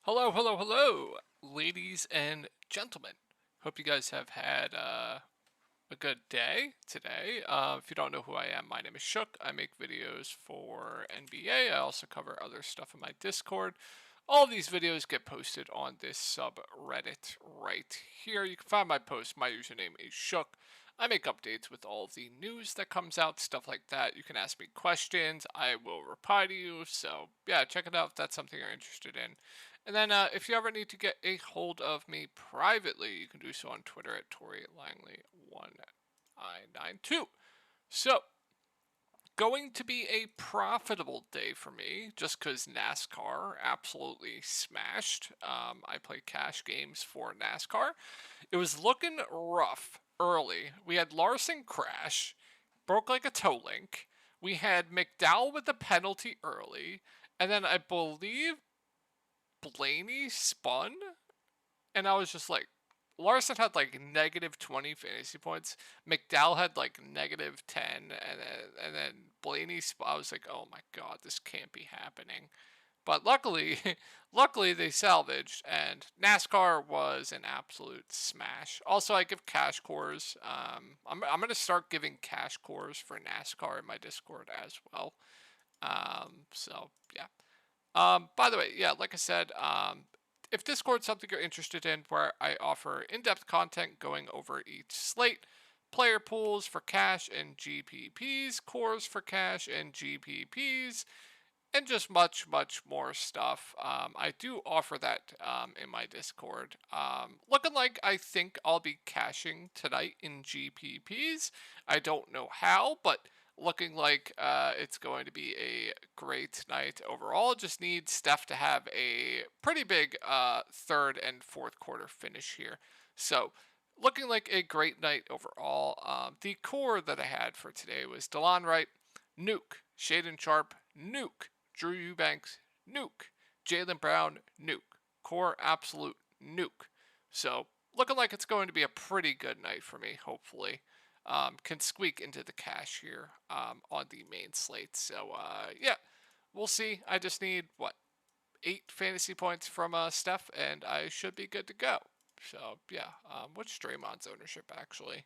Hello, hello, hello, ladies and gentlemen. Hope you guys have had a good day today. If you don't know who I am, my name is Shook. I make videos for NBA. I also cover other stuff in my Discord. All of these videos get posted on this subreddit right here. You can find my post. My username is Shook. I make updates with all the news that comes out, stuff like that. You can ask me questions. I will reply to you. So, yeah, check it out if that's something you're interested in. And then if you ever need to get a hold of me privately, you can do so on Twitter at Tori Langley1992. So, going to be a profitable day for me just because NASCAR absolutely smashed. I play cash games for NASCAR. It was looking rough early. We had Larson crash, broke like a toe link. We had McDowell with a penalty early. And then I believe Blaney spun, and I was just like, Larson had like negative 20 fantasy points. McDowell had like negative 10, and then Blaney. I was like, oh my god, this can't be happening. But luckily, luckily they salvaged, and NASCAR was an absolute smash. Also, I give cash cores. I'm gonna start giving cash cores for NASCAR in my Discord as well. So yeah. By the way, yeah, like I said, if Discord's something you're interested in, where I offer in-depth content going over each slate, player pools for cash and GPPs, cores for cash and GPPs, and just much, much more stuff. I do offer that in my Discord. Looking like I think I'll be cashing tonight in GPPs. I don't know how, but looking like it's going to be a great night overall. Just need Steph to have a pretty big third and fourth quarter finish here. So, looking like a great night overall. The core that I had for today was Delon Wright, Nuke, Shaden Sharp, Nuke, Drew Eubanks, nuke. Jaylen Brown, nuke. Core, absolute nuke. So, looking like it's going to be a pretty good night for me, hopefully. Can squeak into the cash here on the main slate. So, yeah, we'll see. I just need, what, 8 fantasy points from Steph, and I should be good to go. So, yeah, what's Draymond's ownership, actually?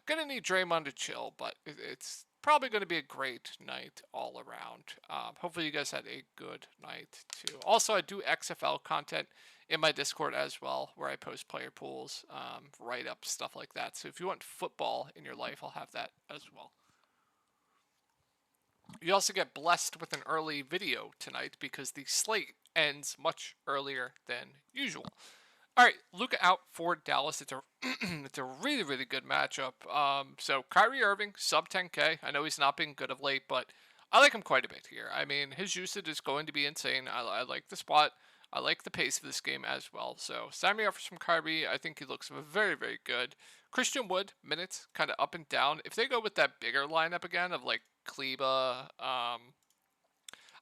Gonna need Draymond to chill, but it's probably going to be a great night all around. Hopefully, you guys had a good night too. Also, I do XFL content in my Discord as well, where I post player pools, write up, stuff like that. So if you want football in your life, I'll have that as well. You also get blessed with an early video tonight because the slate ends much earlier than usual. All right, look out for Dallas. It's a it's a really really good matchup. So Kyrie Irving sub 10K. I know he's not been good of late, but I like him quite a bit here. I mean, his usage is going to be insane. I like the spot. I like the pace of this game as well. So sign me up for some Kyrie. I think he looks very very good. Christian Wood minutes kind of up and down. If they go with that bigger lineup again of like Kleba,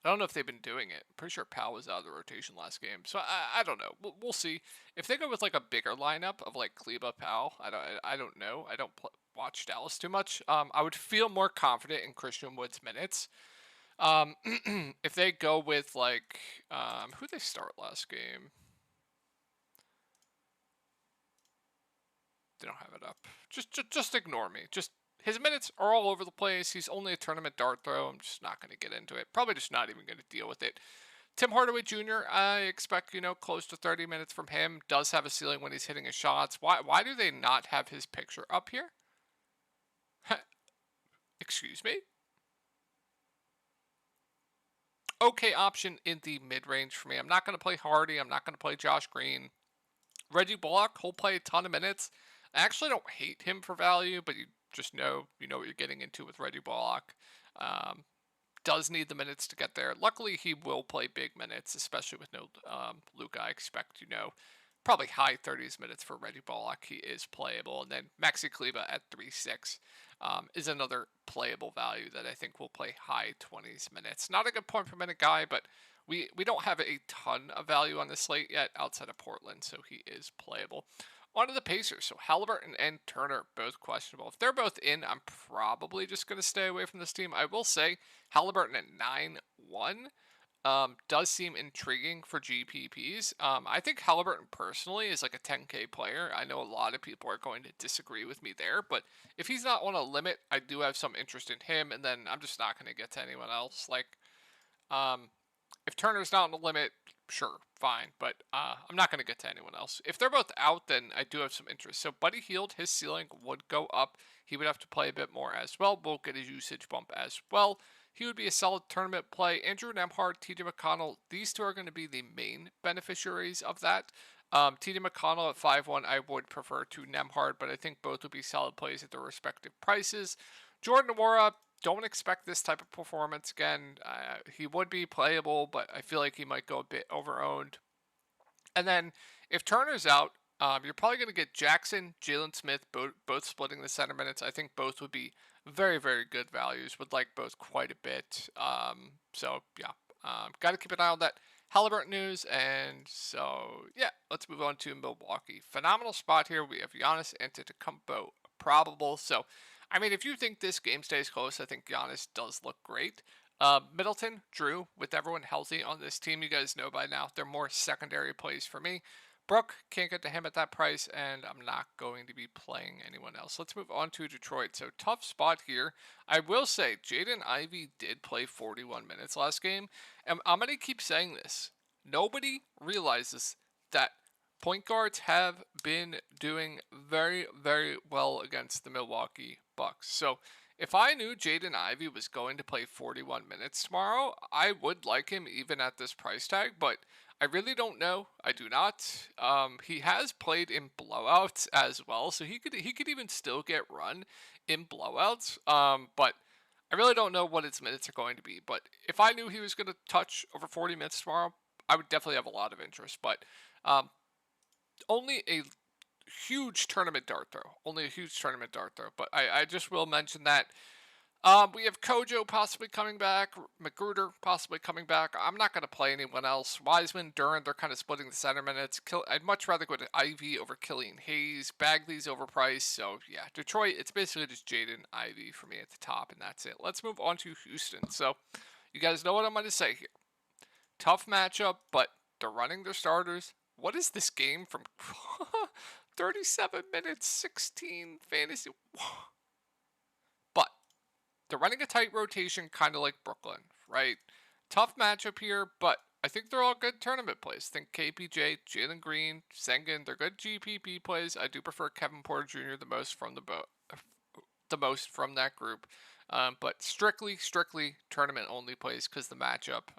I don't know if they've been doing it. I'm pretty sure Powell was out of the rotation last game, so I don't know. We'll see if they go with like a bigger lineup of like Kleba, Powell. I don't know. I don't watch Dallas too much. I would feel more confident in Christian Wood's minutes. Um, if they go with like who they start last game. They don't have it up. Just ignore me. Just his minutes are all over the place. He's only a tournament dart throw. I'm just not going to get into it. Probably just not even going to deal with it. Tim Hardaway Jr., I expect, close to 30 minutes from him. Does have a ceiling when he's hitting his shots. Why do they not have his picture up here? Excuse me? Okay option in the mid-range for me. I'm not going to play Hardy. I'm not going to play Josh Green. Reggie Bullock, he'll play a ton of minutes. I actually don't hate him for value, but you know what you're getting into with Reggie Bullock. Um, does need the minutes to get there. Luckily, he will play big minutes, especially with no Luka. I expect, probably high 30s minutes for Reggie Bullock. He is playable. And then Maxi Kleba at 3.6 is another playable value that I think will play high 20s minutes. Not a good point per minute guy, but we don't have a ton of value on the slate yet outside of Portland, so he is playable. On to the Pacers. So Halliburton and Turner both questionable. If they're both in, I'm probably just going to stay away from this team. I will say Halliburton at 9-1. does seem intriguing for GPPs. I think Halliburton personally is like a 10K player. I know a lot of people are going to disagree with me there, but if he's not on a limit, I do have some interest in him, and then I'm just not going to get to anyone else. Like, um, if Turner's not on the limit, sure, fine, but I'm not going to get to anyone else. If they're both out, then I do have some interest. So Buddy Hield, his ceiling would go up. He would have to play a bit more as well. We'll get his usage bump as well. He would be a solid tournament play. Andrew Nemhard, TJ McConnell, these two are going to be the main beneficiaries of that. TJ McConnell at 5-1, I would prefer to Nemhard, but I think both would be solid plays at their respective prices. Jordan Nwora, don't expect this type of performance again. He would be playable, but I feel like he might go a bit overowned. And then if Turner's out, you're probably going to get Jackson, Jalen Smith, both splitting the center minutes. I think both would be very, very good values. Would like both quite a bit. So yeah, got to keep an eye on that Halliburton news. And so yeah, let's move on to Milwaukee. Phenomenal spot here. We have Giannis Antetokounmpo probable. So I mean, if you think this game stays close, I think Giannis does look great. Middleton, Drew, with everyone healthy on this team, you guys know by now, they're more secondary plays for me. Brook, can't get to him at that price, and I'm not going to be playing anyone else. Let's move on to Detroit. So, tough spot here. I will say, Jaden Ivey did play 41 minutes last game, and I'm going to keep saying this. Nobody realizes that point guards have been doing very, very well against the Milwaukee Bucks. So, if I knew Jaden Ivey was going to play 41 minutes tomorrow, I would like him even at this price tag, but I really don't know. I do not. He has played in blowouts as well, so he could even still get run in blowouts. But I really don't know what his minutes are going to be. But if I knew he was going to touch over 40 minutes tomorrow, I would definitely have a lot of interest. But only a huge tournament dart throw. Only a huge tournament dart throw. But I just will mention that. We have Kojo possibly coming back, Magruder possibly coming back. I'm not going to play anyone else. Wiseman, Duran, they're kind of splitting the center minutes. I'd much rather go to Ivy over Killian Hayes. Bagley's overpriced. So, yeah, Detroit, it's basically just Jaden Ivey for me at the top, and that's it. Let's move on to Houston. So, you guys know what I'm going to say here. Tough matchup, but they're running their starters. What is this game from 37 minutes, 16 fantasy? But they're running a tight rotation, kind of like Brooklyn, right? Tough matchup here, but I think they're all good tournament plays. Think KPJ, Jalen Green, Sengun, they're good GPP plays. I do prefer Kevin Porter Jr. the most from that group. But strictly tournament only plays because the matchup.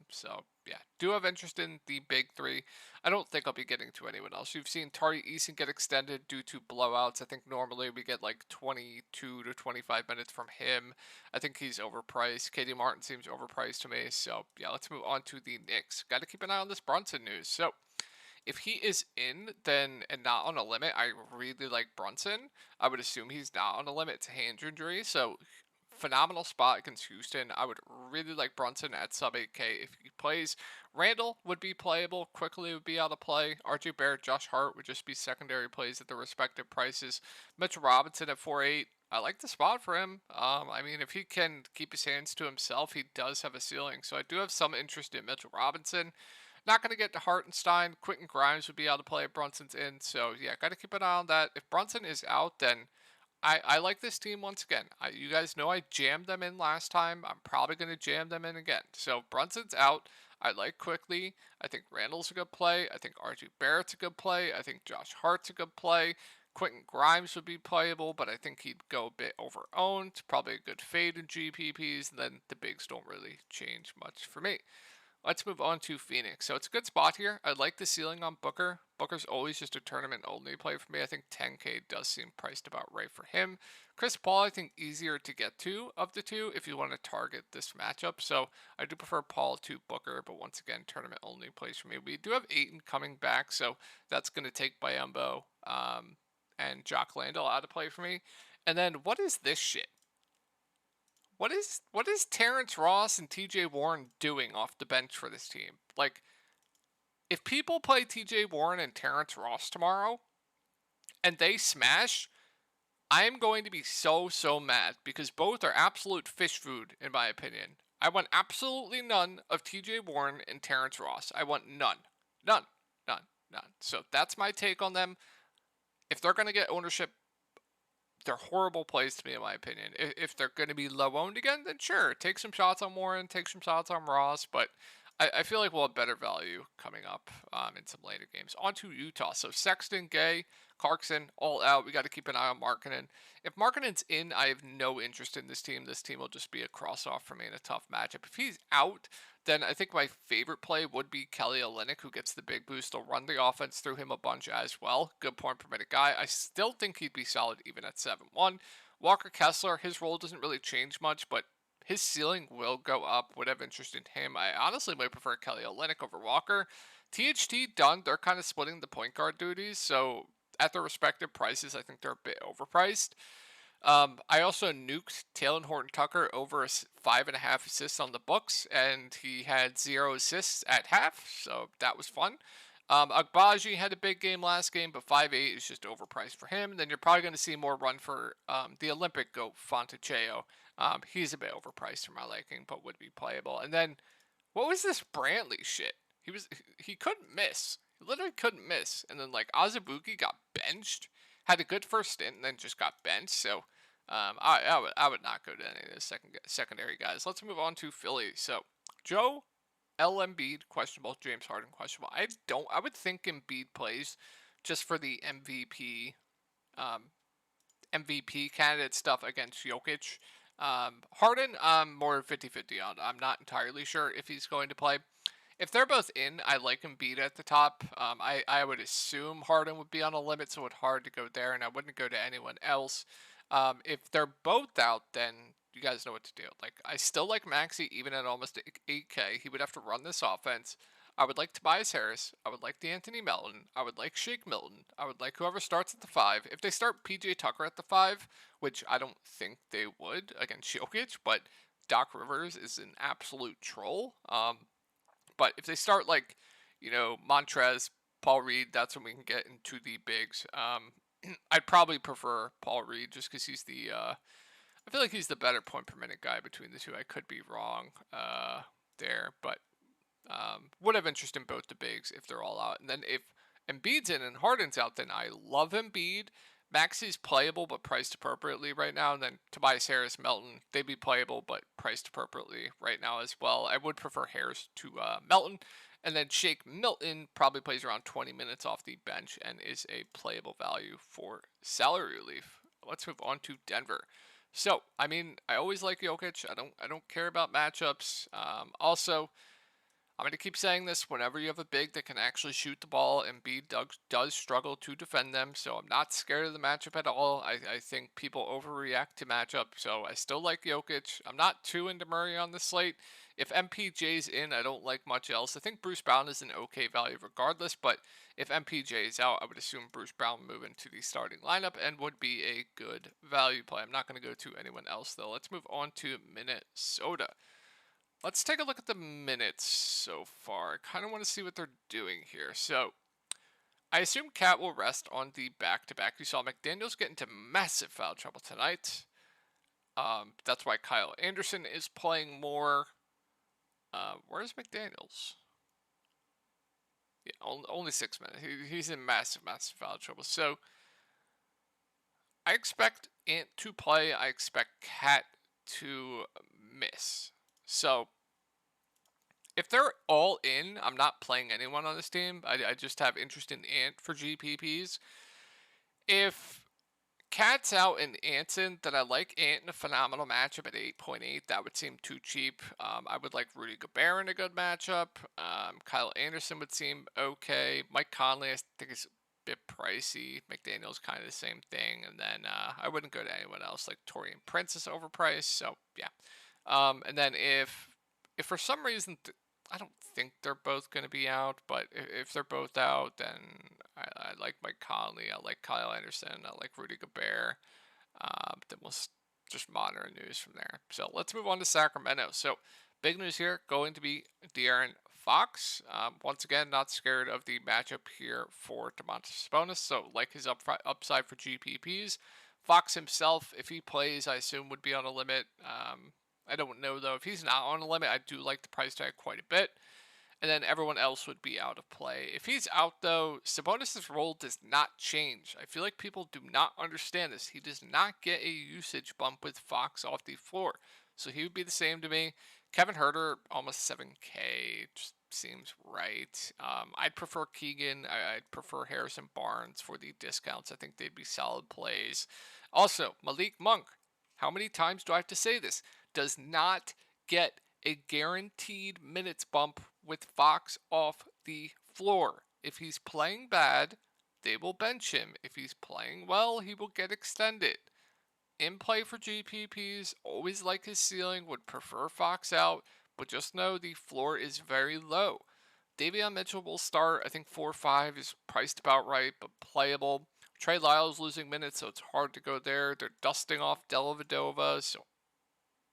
So yeah, do have interest in the big three. I don't think I'll be getting to anyone else. You've seen Tari Eason get extended due to blowouts. I think normally we get like 22 to 25 minutes from him. I think he's overpriced. KD Martin seems overpriced to me. So yeah, let's move on to the Knicks. Got to keep an eye on this Brunson news. So if he is in, then and not on a limit, I really like Brunson. I would assume he's not on a limit. It's a hand injury, so phenomenal spot against Houston. I would really like Brunson at sub 8K if he plays. Randall would be playable. Quickly would be out of play. RJ Barrett, Josh Hart would just be secondary plays at their respective prices. Mitchell Robinson at 4.8. I like the spot for him. I mean, if he can keep his hands to himself, he does have a ceiling. So I do have some interest in Mitchell Robinson. Not going to get to Hartenstein. Quentin Grimes would be out to play if Brunson's in. So, yeah, got to keep an eye on that. If Brunson is out, then I like this team once again. You guys know I jammed them in last time. I'm probably going to jam them in again. So, Brunson's out. I like Quickly. I think Randall's a good play. I think RJ Barrett's a good play. I think Josh Hart's a good play. Quentin Grimes would be playable, but I think he'd go a bit over-owned. Probably a good fade in GPPs. And then the bigs don't really change much for me. Let's move on to Phoenix. So it's a good spot here. I like the ceiling on Booker. Booker's always just a tournament only play for me. I think 10K does seem priced about right for him. Chris Paul, I think easier to get to of the two if you want to target this matchup. So I do prefer Paul to Booker, but once again, tournament only plays for me. We do have Ayton coming back, so that's going to take Biyombo and Jock Landale out of play for me. And then what is this shit? What is Terrence Ross and TJ Warren doing off the bench for this team? Like, if people play TJ Warren and Terrence Ross tomorrow and they smash, I am going to be so mad because both are absolute fish food in my opinion. I want absolutely none of TJ Warren and Terrence Ross. I want none. None. None. None. So that's my take on them. If they're going to get ownership, they're horrible plays to me, in my opinion. If they're going to be low owned again, then sure, take some shots on Warren, take some shots on Ross, but I feel like we'll have better value coming up in some later games. On to Utah. So Sexton, Gay, Clarkson, all out. We got to keep an eye on Markkanen. If Markkanen's in, I have no interest in this team. This team will just be a cross off for me in a tough matchup. If he's out, then I think my favorite play would be Kelly Olynyk, who gets the big boost. They'll run the offense through him a bunch as well. Good point per minute guy. I still think he'd be solid even at 7-1. Walker Kessler, his role doesn't really change much, but his ceiling will go up. Would have interest in him. I honestly might prefer Kelly Olynyk over Walker. THT, Dunn, they're kind of splitting the point guard duties, so at their respective prices, I think they're a bit overpriced. I also nuked Talen Horton-Tucker over 5.5 assists on the books, and he had 0 assists at half, so that was fun. Agbaji had a big game last game, but 5.8 is just overpriced for him. And then you're probably going to see more run for the Olympic goat, Fontecchio. He's a bit overpriced for my liking, but would be playable. And then, what was this Brantley shit? He couldn't miss. He literally couldn't miss. And then, like, Azubuike got benched, had a good first stint, and then just got benched. So, I would not go to any of the secondary guys. Let's move on to Philly. So, Joe Embiid questionable, James Harden questionable. I would think Embiid plays just for the MVP candidate stuff against Jokic. Harden, I'm more 50-50 on. I'm not entirely sure if he's going to play. If they're both in, I like Embiid at the top. I would assume Harden would be on a limit, so it's hard to go there, and I wouldn't go to anyone else. If they're both out, then you guys know what to do. Like, I still like Maxey even at almost 8K. He would have to run this offense. I would like Tobias Harris. I would like D'Anthony Melton. I would like Shake Milton. I would like whoever starts at the 5. If they start PJ Tucker at the 5, which I don't think they would against Jokic, but Doc Rivers is an absolute troll. But if they start like, Montrez, Paul Reed, that's when we can get into the bigs. I'd probably prefer Paul Reed just because he's I feel like he's the better point per minute guy between the two. I could be wrong there, but would have interest in both the bigs if they're all out. And then if Embiid's in and Harden's out, then I love Embiid. Maxey's playable but priced appropriately right now. And then Tobias Harris, Melton, they'd be playable but priced appropriately right now as well. I would prefer Harris to Melton. And then Shake Milton probably plays around 20 minutes off the bench and is a playable value for salary relief. Let's move on to Denver. So, I mean, I always like Jokic. I don't care about matchups. Also, I'm going to keep saying this whenever you have a big that can actually shoot the ball. Embiid does struggle to defend them, so I'm not scared of the matchup at all. I think people overreact to matchup, so I still like Jokic. I'm not too into Murray on the slate. If MPJ's in, I don't like much else. I think Bruce Brown is an okay value regardless, but if MPJ is out, I would assume Bruce Brown will move into the starting lineup and would be a good value play. I'm not going to go to anyone else, though. Let's move on to Minnesota. Let's take a look at the minutes so far. I kind of want to see what they're doing here. So, I assume Cat will rest on the back-to-back. You saw McDaniels get into massive foul trouble tonight. That's why Kyle Anderson is playing more. Where's McDaniels? Yeah, only 6 minutes. He's in massive foul trouble. So, I expect Ant to play. I expect Cat to miss. So, if they're all in, I'm not playing anyone on this team. I just have interest in Ant for GPPs. If Cat's out and Ant's in, then I like Ant in a phenomenal matchup at 8.8. That would seem too cheap. I would like Rudy Gobert in a good matchup. Kyle Anderson would seem okay. Mike Conley, I think, is a bit pricey. McDaniel's kind of the same thing. And then I wouldn't go to anyone else. Like Taurean Prince is overpriced. So, yeah. And then if for some reason, I don't think they're both going to be out, but if they're both out, then I like Mike Conley, I like Kyle Anderson, I like Rudy Gobert. Then we'll just monitor news from there. So let's move on to Sacramento. So big news here, going to be De'Aaron Fox. Once again, not scared of the matchup here for Domantas Sabonis, so like his upside for GPPs. Fox himself, if he plays, I assume would be on a limit. I don't know, though. If he's not on a limit, I do like the price tag quite a bit. And then everyone else would be out of play. If he's out, though, Sabonis' role does not change. I feel like people do not understand this. He does not get a usage bump with Fox off the floor. So he would be the same to me. Kevin Huerter, almost 7K, just seems right. I'd prefer Keegan. I'd prefer Harrison Barnes for the discounts. I think they'd be solid plays. Also, Malik Monk, how many times do I have to say this? Does not get a guaranteed minutes bump with Fox off the floor. If he's playing bad, they will bench him. If he's playing well, he will get extended. In play for GPPs, always like his ceiling, would prefer Fox out, but just know the floor is very low. Davion Mitchell will start. I think 4-5 is priced about right, but playable. Trey Lyles losing minutes, so it's hard to go there. They're dusting off Dellavedova, so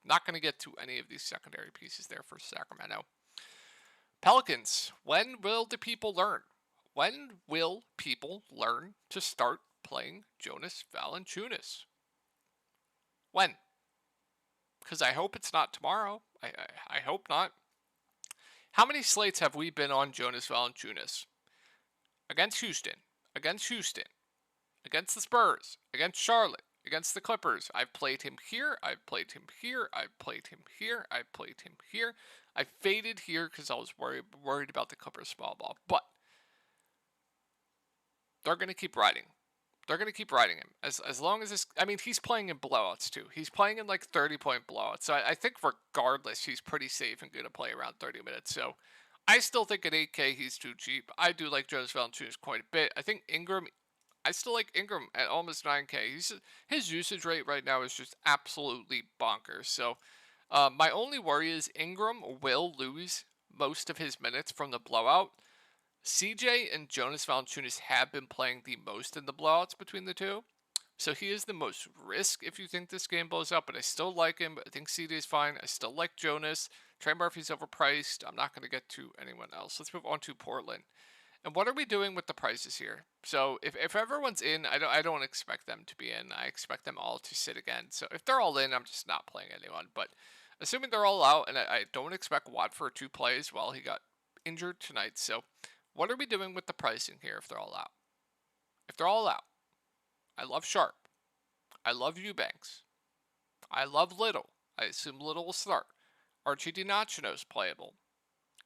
not going to get to any of these secondary pieces there for Sacramento. Pelicans, when will the people learn? When will people learn to start playing Jonas Valanciunas? When? Because I hope it's not tomorrow. I hope not. How many slates have we been on Jonas Valanciunas? Against Houston. Against the Spurs. Against Charlotte. Against the Clippers. I've played him here. I've played him here. I've played him here. I've played him here. I faded here because I was worried about the Clippers small ball. But they're going to keep riding. They're going to keep riding him. As long as this... I mean, he's playing in blowouts, too. He's playing in, like, 30-point blowouts. So I think regardless, he's pretty safe and going to play around 30 minutes. So I still think at 8K, he's too cheap. I do like Jonas Valanciunas quite a bit. I think Ingram... I still like Ingram at almost 9K. His usage rate right now is just absolutely bonkers. So my only worry is Ingram will lose most of his minutes from the blowout. CJ and Jonas Valanciunas have been playing the most in the blowouts between the two. So he is the most risk if you think this game blows up, but I still like him. I think CJ is fine. I still like Jonas. Trey Murphy's overpriced. I'm not going to get to anyone else. Let's move on to Portland. And what are we doing with the prices here? So if everyone's in, I don't expect them to be in. I expect them all to sit again. So if they're all in, I'm just not playing anyone. But assuming they're all out, and I don't expect Watford to play as well. He got injured tonight. So what are we doing with the pricing here if they're all out? If they're all out, I love Sharp. I love Eubanks. I love Little. I assume Little will start. Archie DiNacino's playable.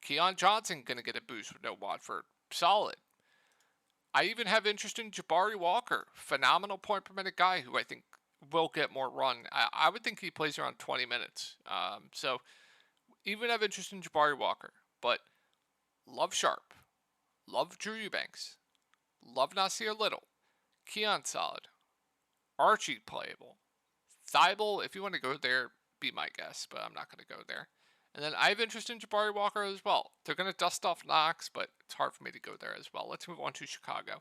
Keon Johnson going to get a boost with no Watford. Solid. I even have interest in Jabari Walker. Phenomenal point per minute guy who I think will get more run. I would think he plays around 20 minutes. So even have interest in Jabari Walker. But love Sharp. Love Drew Eubanks. Love Nasir Little. Keon solid. Archie playable. Thibault, if you want to go there, be my guest. But I'm not going to go there. And then I have interest in Jabari Walker as well. They're going to dust off Knox, but it's hard for me to go there as well. Let's move on to Chicago.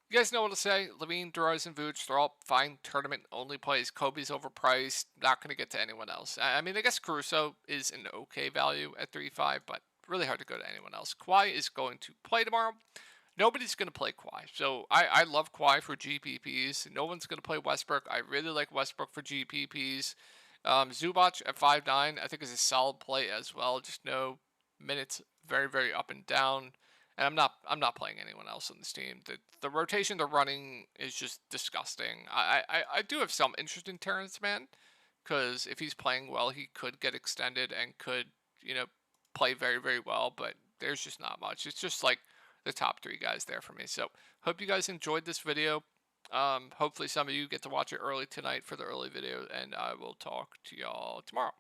You guys know what to say. Levine, DeRozan, Vooch, they're all fine tournament-only plays. Kobe's overpriced. Not going to get to anyone else. I mean, I guess Caruso is an okay value at 3.5, but really hard to go to anyone else. Kawhi is going to play tomorrow. Nobody's going to play Kawhi. So I love Kawhi for GPPs. No one's going to play Westbrook. I really like Westbrook for GPPs. Zubac at 5.9, I think is a solid play as well. Just no minutes, very, very up and down. And I'm not playing anyone else on this team. The rotation they're running is just disgusting. I do have some interest in Terrence Mann, because if he's playing well, he could get extended and could, play very, very well. But there's just not much. It's just like the top 3 guys there for me. So hope you guys enjoyed this video. Hopefully some of you get to watch it early tonight for the early video, and I will talk to y'all tomorrow.